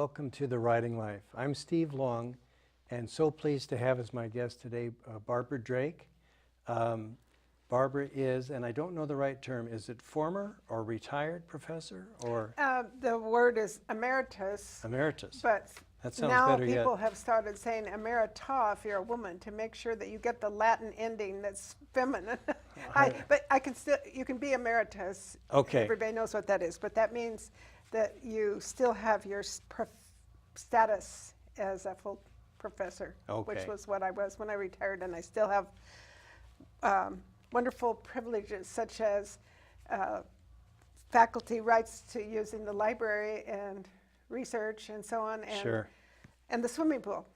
welcome to The Writing Life. I'm Steve Long, and so pleased to have as my guest today Barbara Drake. Barbara is, and I don't know the right term, is it former or retired professor, or? The word is emeritus. Emeritus. But that sounds now better people yet. have started saying emerita if you're a woman to make sure that you get the Latin ending that's feminine. But I can still, you can be emeritus. Okay. Everybody knows what that is, but that means that you still have your status as a full professor, which was what I was when I retired, and I still have wonderful privileges such as faculty rights to using the library and research and so on, and, Sure. and the swimming pool.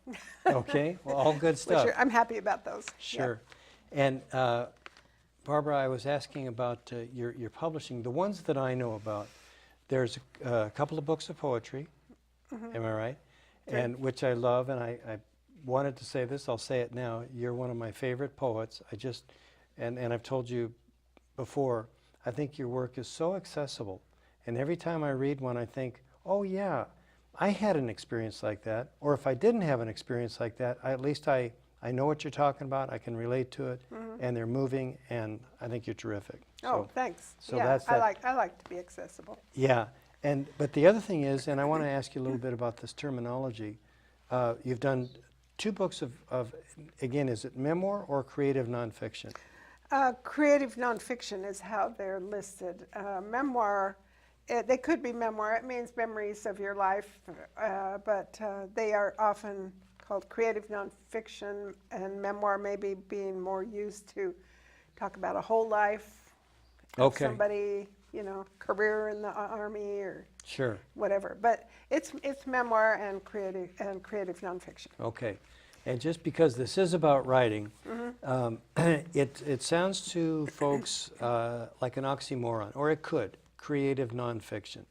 Okay, well, all good stuff. I'm happy about those. Sure. Yeah. And Barbara, I was asking about your publishing. The ones that I know about, there's a couple of books of poetry, am I right? Sure. And which I love, and I wanted to say this, I'll say it now. You're one of my favorite poets. And I've told you before, I think your work is so accessible. And every time I read one, I think, oh yeah, I had an experience like that. Or if I didn't have an experience like that, at least I know what you're talking about, I can relate to it, and they're moving, and I think you're terrific. Oh, thanks. So yeah, that's I like to be accessible. Yeah, but the other thing is, and I want to ask you a little bit about this terminology. You've done 2 books of, again, is it memoir or creative nonfiction? Creative nonfiction is how they're listed. Memoir, they could be memoir. It means memories of your life, but they are often called creative nonfiction, and memoir maybe being more used to talk about a whole life of somebody, career in the army or whatever. But it's memoir and creative nonfiction. Okay. And just because this is about writing, it sounds to folks like an oxymoron, or it could, creative nonfiction.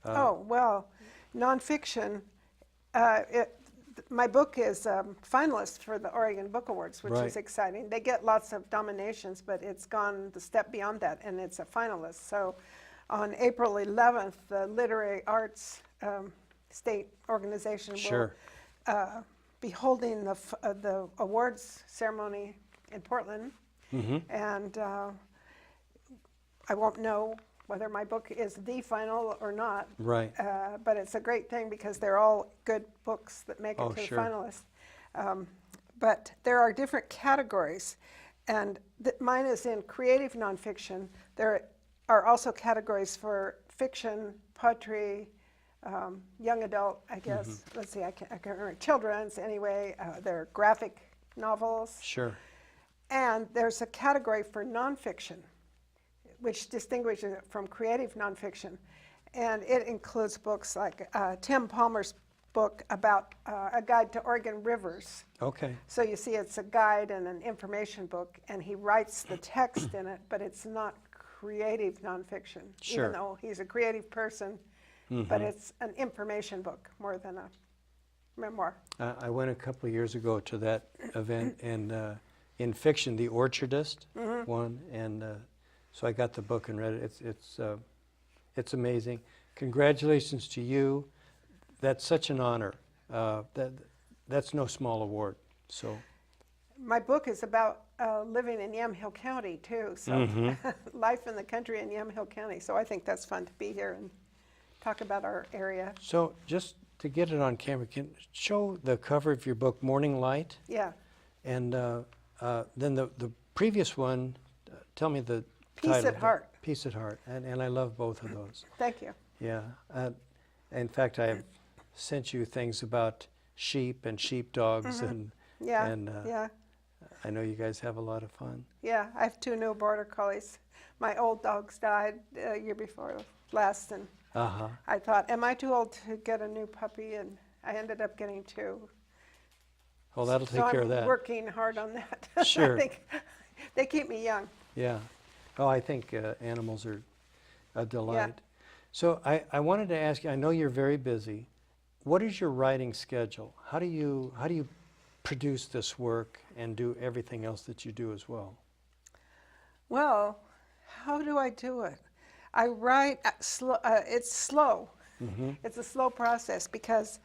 Oh, well, nonfiction, my book is finalist for the Oregon Book Awards, which is exciting. They get lots of nominations, but it's gone the step beyond that, and it's a finalist. So on April 11th, the Literary Arts State Organization will be holding the awards ceremony in Portland, and I won't know whether my book is the final or not. Right. But it's a great thing because they're all good books that make it to the finalists. But there are different categories, and mine is in creative nonfiction. There are also categories for fiction, poetry, young adult, I guess. Let's see, I can't remember. Children's, anyway. There are graphic novels. Sure. And there's a category for nonfiction, which distinguishes it from creative nonfiction. And it includes books like Tim Palmer's book about a guide to Oregon rivers. Okay. So you see it's a guide and an information book, and he writes the text in it, but it's not creative nonfiction, even though he's a creative person. But it's an information book more than a memoir. I went a couple of years ago to that event, and in fiction, The Orchardist won, and so I got the book and read it. It's amazing. Congratulations to you. That's such an honor. That's no small award. So, my book is about living in Yamhill County too. So, life in the country in Yamhill County. So I think that's fun to be here and talk about our area. So just to get it on camera, can show the cover of your book, Morning Light. Yeah. And then the previous one, tell me the Peace title. at Heart. Peace at Heart. And I love both of those. Thank you. Yeah. In fact, I have sent you things about sheep and sheepdogs. And I know you guys have a lot of fun. Yeah, I have 2 new border collies. My old dogs died year before last, and I thought, am I too old to get a new puppy? And I ended up getting 2. Well, that'll take care of that. I'm working hard on that. Sure. I think they keep me young. Yeah. Oh, I think animals are a delight. Yeah. So I wanted to ask you, I know you're very busy. What is your writing schedule? How do you produce this work and do everything else that you do as well? Well, how do I do it? I write, it's slow. It's a slow process because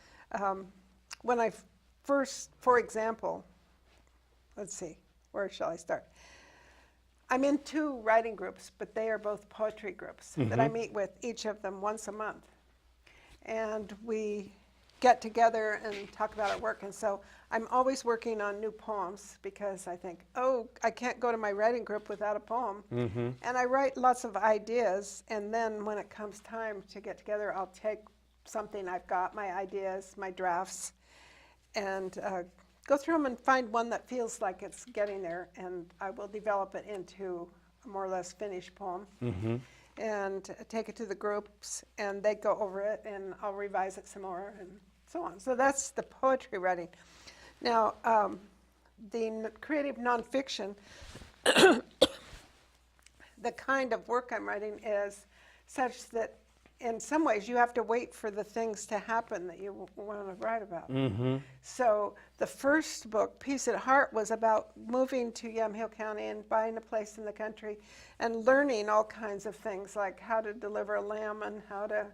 when I first, for example, let's see, where shall I start? I'm in 2 writing groups, but they are both poetry groups that I meet with, each of them once a month. And we get together and talk about our work. And so I'm always working on new poems because I think, oh, I can't go to my writing group without a poem. And I write lots of ideas, and then when it comes time to get together, I'll take something I've got, my ideas, my drafts, and go through them and find one that feels like it's getting there, and I will develop it into a more or less finished poem. And take it to the groups, and they go over it, and I'll revise it some more, and so on. So that's the poetry writing. Now, the creative nonfiction, the kind of work I'm writing is such that in some ways you have to wait for the things to happen that you want to write about. So the first book, Peace at Heart, was about moving to Yamhill County and buying a place in the country and learning all kinds of things, like how to deliver a lamb and how to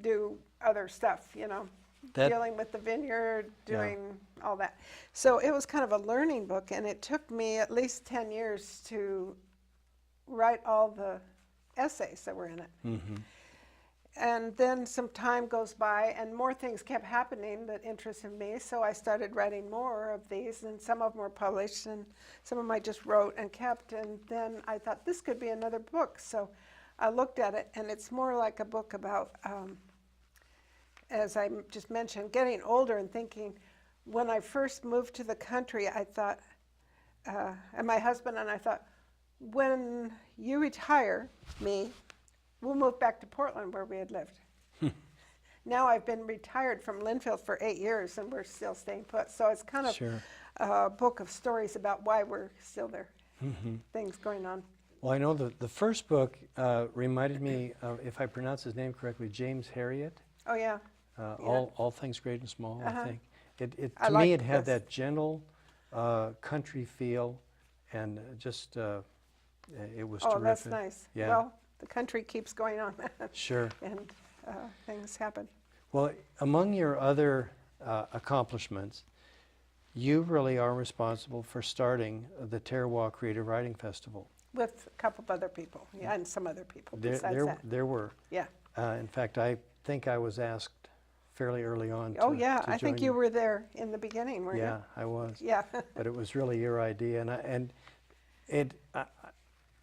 do other stuff, you know, dealing with the vineyard, doing all that. So it was kind of a learning book, and it took me at least 10 years to write all the essays that were in it. And then some time goes by, and more things kept happening that interested me, so I started writing more of these, and some of them were published, and some of them I just wrote and kept, and then I thought this could be another book. So I looked at it, and it's more like a book about, as I just mentioned, getting older and thinking, when I first moved to the country, I thought, and my husband and I thought, when you retire me, we'll move back to Portland where we had lived. Now I've been retired from Linfield for 8 years, and we're still staying put. So it's kind of a book of stories about why we're still there, things going on. Well, I know the first book reminded me of, if I pronounce his name correctly, James Herriot. Oh, yeah. All Things Great and Small, I think. I To me, it liked had this. that gentle country feel, and just, it was terrific. Oh, that's nice. Yeah. Well, the country keeps going on. Sure. And things happen. Well, among your other accomplishments, you really are responsible for starting the Terroir Creative Writing Festival. With a couple of other people, yeah, and some other people besides that. There were. Yeah. In fact, I think I was asked fairly early on Oh, to yeah, to I think join you were there in the beginning, weren't you? Yeah, I was. Yeah. But it was really your idea, and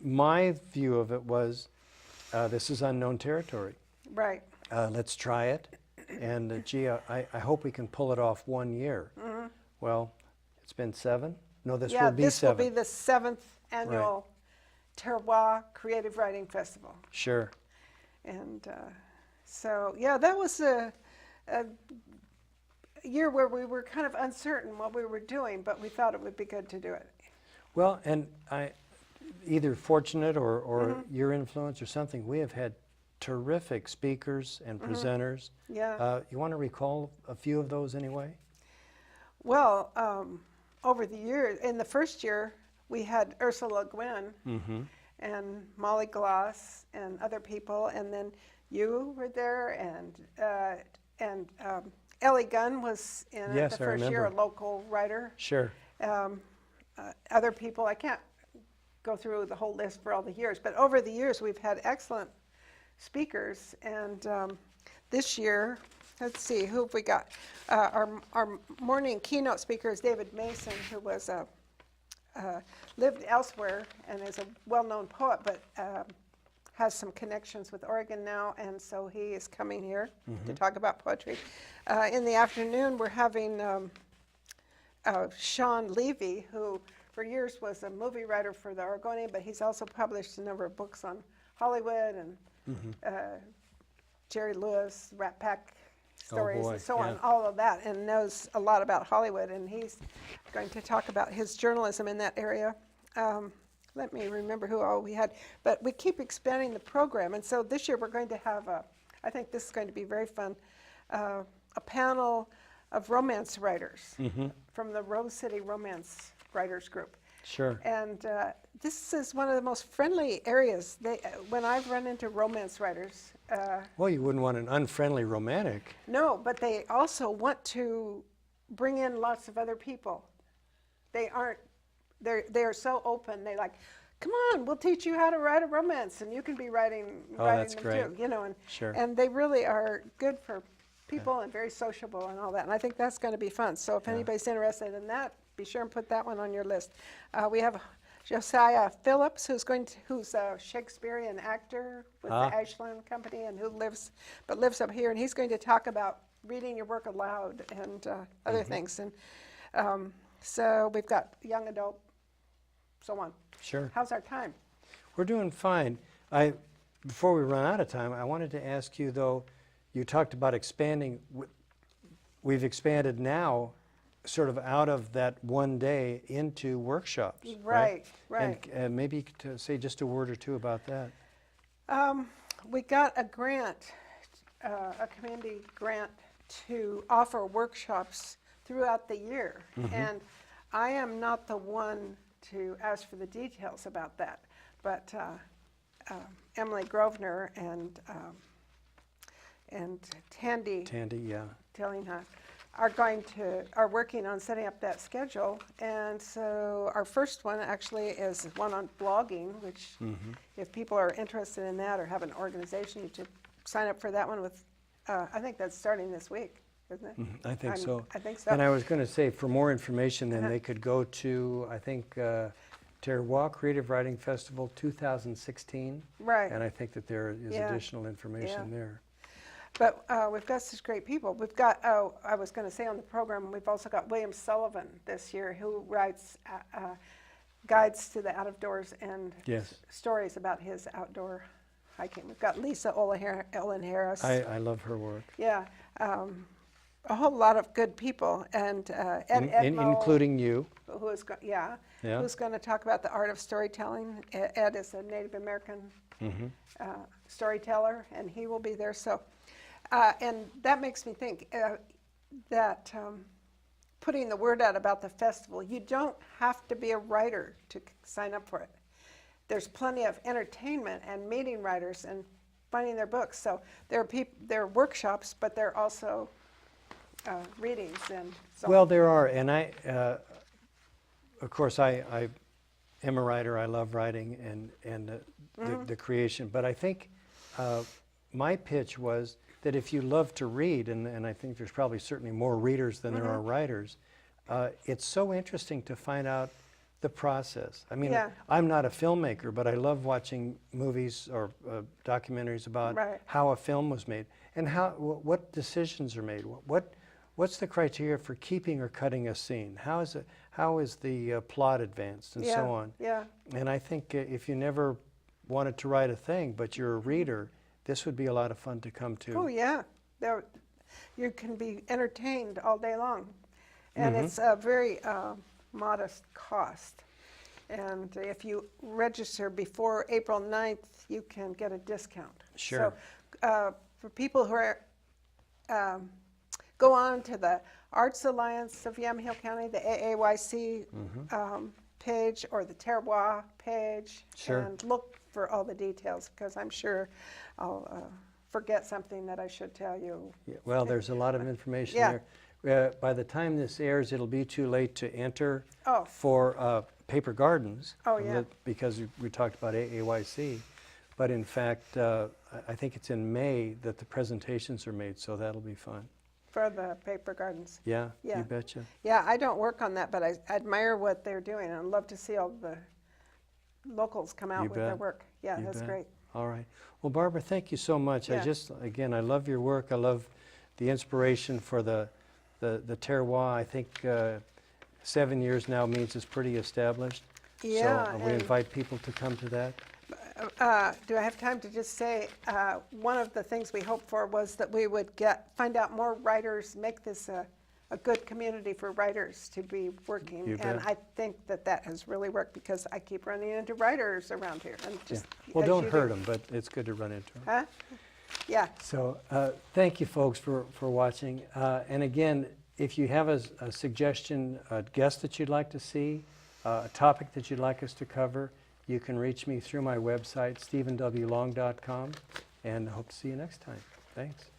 my view of it was, this is unknown territory. Right. Let's try it, and gee, I hope we can pull it off 1 year. Well, it's been 7. No, this will be 7. Yeah, this will be the 7th annual Terroir Creative Writing Festival. Sure. And so, yeah, that was a year where we were kind of uncertain what we were doing, but we thought it would be good to do it. Well, and either fortunate or your influence or something, we have had terrific speakers and presenters. Yeah. You want to recall a few of those anyway? Well, over the years, in the first year, we had Ursula Gwynn and Molly Gloss and other people, and then you were there, and Ellie Gunn was in it Yes, the I first year, a remember. local writer. Sure. Other people, I can't go through the whole list for all the years, but over the years we've had excellent speakers, and this year, let's see, who have we got? Our morning keynote speaker is David Mason, who was lived elsewhere and is a well-known poet, but has some connections with Oregon now, and so he is coming here to talk about poetry. In the afternoon, we're having Sean Levy, who for years was a movie writer for the Oregonian, but he's also published a number of books on Hollywood and Jerry Lewis, Rat Pack stories, boy, and so yeah. on, all of that, and knows a lot about Hollywood, and he's going to talk about his journalism in that area. Let me remember who all we had, but we keep expanding the program, and so this year we're going to have I think this is going to be very fun, a panel of romance writers from the Rose City Romance Writers Group. Sure. And this is one of the most friendly areas. When I've run into romance writers, Well, you wouldn't want an unfriendly romantic. no, but they also want to bring in lots of other people. They're so open. They like, come on, we'll teach you how to write a romance, and you can be writing that's them great. too. You know, Sure. and they really are good for people and very sociable and all that. And I think that's going to be fun. So if anybody's interested in that, be sure and put that one on your list. We have Josiah Phillips, who's a Shakespearean actor with the Ashland Company and who lives up here, and he's going to talk about reading your work aloud and other things. And so we've got young adult, so on. Sure. How's our time? We're doing fine. Before we run out of time, I wanted to ask you, though, you talked about expanding. We've expanded now sort of out of that one day into workshops. Right, right. And maybe to say just a word or two about that. We got a grant, a community grant to offer workshops throughout the year. And I am not the one to ask for the details about that, but Emily Grosvenor and Tandy Yeah. Tillinghast are working on setting up that schedule. And so our first one actually is one on blogging, which if people are interested in that or have an organization, you should sign up for that one with, I think that's starting this week, isn't it? I think so. I think so. And I was going to say, for more information, then they could go to, I think, Terroir Creative Writing Festival 2016. Right. And I think that there is additional information there. But we've got such great people. We've got, I was going to say on the program, we've also got William Sullivan this year, who writes guides to the out-of-doors and stories about his outdoor hiking. We've got Lisa Ellen Harris. I love her work. Yeah, a whole lot of good people. And Ed Edmo, including you. who's going to talk about the art of storytelling. Ed is a Native American storyteller, and he will be there. So. And that makes me think that putting the word out about the festival, you don't have to be a writer to sign up for it. There's plenty of entertainment and meeting writers and finding their books. So there are workshops, but there are also readings and so on. Well, there are, and of course, I am a writer. I love writing and the creation. But I think my pitch was that if you love to read, and I think there's probably certainly more readers than there are writers, it's so interesting to find out the process. I mean, I'm not a filmmaker, but I love watching movies or documentaries about how a film was made and what decisions are made. What's the criteria for keeping or cutting a scene? How is the plot advanced and so on? Yeah. And I think if you never wanted to write a thing, but you're a reader, this would be a lot of fun to come to. Oh, yeah. You can be entertained all day long. And it's a very modest cost. And if you register before April 9th, you can get a discount. Sure. So for people who are, go on to the Arts Alliance of Yamhill County, the AAYC page, or the Terroir page, and look for all the details, because I'm sure I'll forget something that I should tell you. Yeah, well, there's a lot of information there. By the time this airs, it'll be too late to enter for Paper Gardens. Because we talked about AAYC. But in fact, I think it's in May that the presentations are made, so that'll be fun. For the Paper Gardens. Yeah, you betcha. Yeah, I don't work on that, but I admire what they're doing. I'd love to see all the locals come out with their work. Yeah, that's great. All right. Well, Barbara, thank you so much. Again, I love your work. I love the inspiration for the terroir. I think 7 years now means it's pretty established. Yeah. So we invite people to come to that. Do I have time to just say, one of the things we hoped for was that we would find out more writers, make this a good community for writers to be working. And I think that has really worked, because I keep running into writers around here. And just, Well, don't hurt them, but it's good to run into them. Huh? Yeah. So thank you, folks, for watching. And again, if you have a suggestion, a guest that you'd like to see, a topic that you'd like us to cover, you can reach me through my website, stephenwlong.com, and hope to see you next time. Thanks.